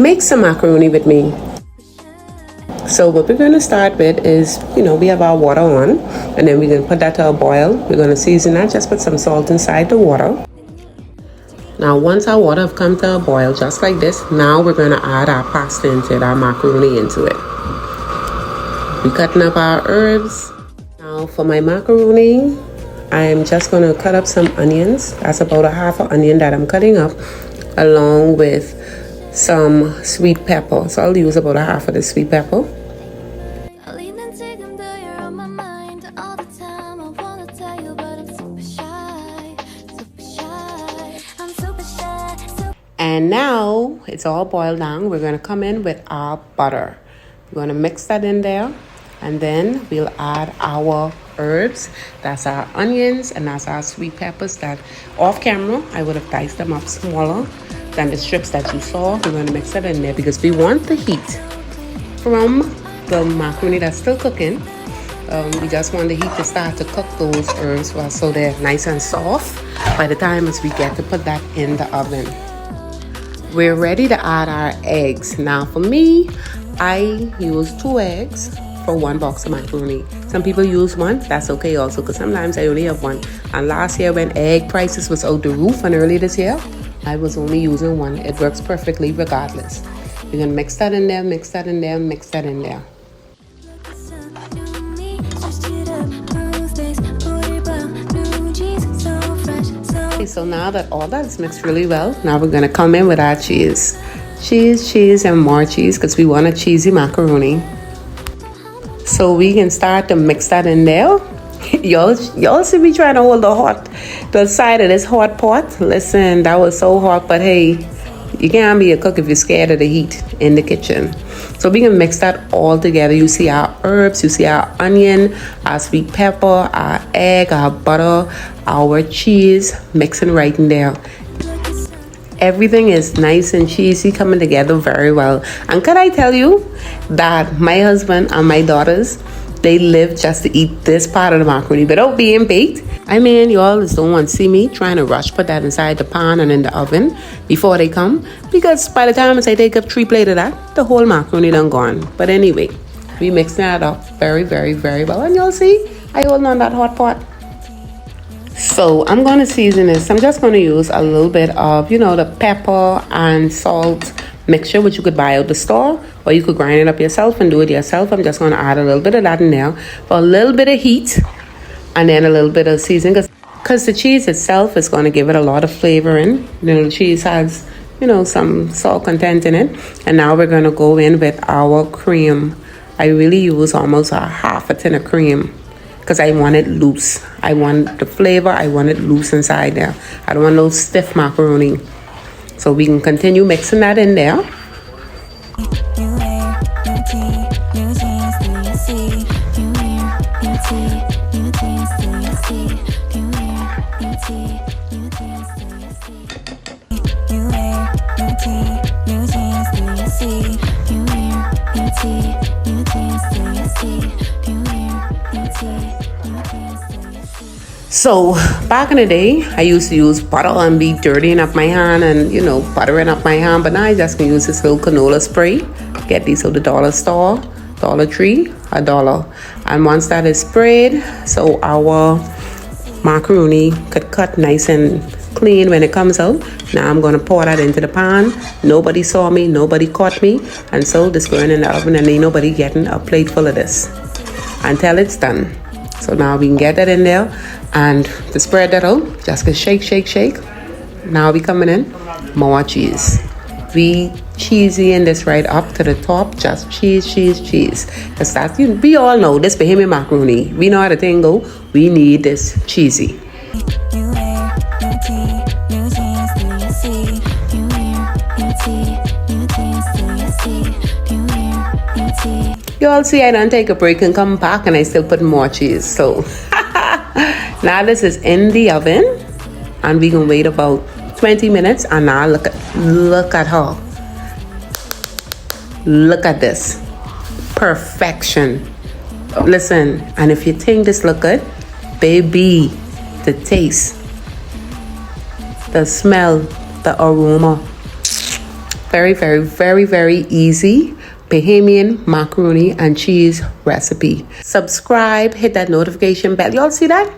make some macaroni with me. So what we're going to start with is, we have our water on, and then we're going to put that to a boil. We're going to season that, just put some salt inside the water. Now once our water have come to a boil, just like this, now we're going to add our pasta into it, our macaroni into it. We're cutting up our herbs. Now for my macaroni, I'm just going to cut up some onions. That's about a half an onion that I'm cutting up, along with some sweet pepper. So I'll use about a half of the sweet pepper. And now it's all boiled down. We're going to come in with our butter. We're going to mix that in there, and then we'll add our herbs. That's our onions and that's our sweet peppers that off camera I would have diced them up smaller than the strips that you saw. We're going to mix that in there because we want the heat from the macaroni that's still cooking. We just want the heat to start to cook those herbs so they're nice and soft by the time as we get to put that in the oven. We're ready to add our eggs. Now for me, I use 2 eggs for 1 box of macaroni. Some people use 1, that's okay also, because sometimes I only have 1. And last year when egg prices was out the roof, and earlier this year, I was only using 1. It works perfectly regardless. We're gonna mix that in there, mix that in there, mix that in there. Okay, so now that all that is mixed really well, now we're gonna come in with our cheese. Cheese, and more cheese, because we want a cheesy macaroni. So we can start to mix that in there. Y'all see me trying to hold the side of this hot pot. Listen, that was so hot, but hey, you can't be a cook if you're scared of the heat in the kitchen. So we can mix that all together. You see our herbs, you see our onion, our sweet pepper, our egg, our butter, our cheese, mixing right in there. Everything is nice and cheesy, coming together very well. And can I tell you that my husband and my daughters, they live just to eat this part of the macaroni without being baked. I mean, you all just don't want to see me trying to rush put that inside the pan and in the oven before they come, because by the time I take up 3 plates of that, the whole macaroni done gone. But anyway, we mix that up very, very, very well. And you'll see, I hold on that hot pot. So I'm going to season this. I'm just going to use a little bit of, the pepper and salt mixture, which you could buy out the store, or you could grind it up yourself and do it yourself. I'm just going to add a little bit of that in there for a little bit of heat, and then a little bit of seasoning, because the cheese itself is going to give it a lot of flavor in. The cheese has, some salt content in it. And now we're going to go in with our cream. I really use almost a half a tin of cream, because I want it loose. I want the flavor, I want it loose inside there. I don't want no stiff macaroni. So we can continue mixing that in there. So back in the day, I used to use butter and be dirtying up my hand and, buttering up my hand. But now I just can use this little canola spray. Get these at the dollar store, Dollar Tree, $1. And once that is sprayed, so our macaroni could cut nice and clean when it comes out. Now I'm going to pour that into the pan. Nobody saw me, nobody caught me. And so this going in the oven, and ain't nobody getting a plate full of this until it's done. So now we can get that in there, and to spread that out, just gonna shake, shake, shake. Now we coming in, more cheese. We cheesy in this right up to the top, just cheese, cheese, cheese. Cause that's, we all know this Bahamian macaroni. We know how the thing go. We need this cheesy. You all see I don't take a break and come back, and I still put more cheese. So now this is in the oven, and we can wait about 20 minutes. And now look at her. Look at this. Perfection. Listen, and if you think this look good, baby, the taste, the smell, the aroma, Very, very, very, very easy Bahamian macaroni and cheese recipe. Subscribe, hit that notification bell. Y'all see that?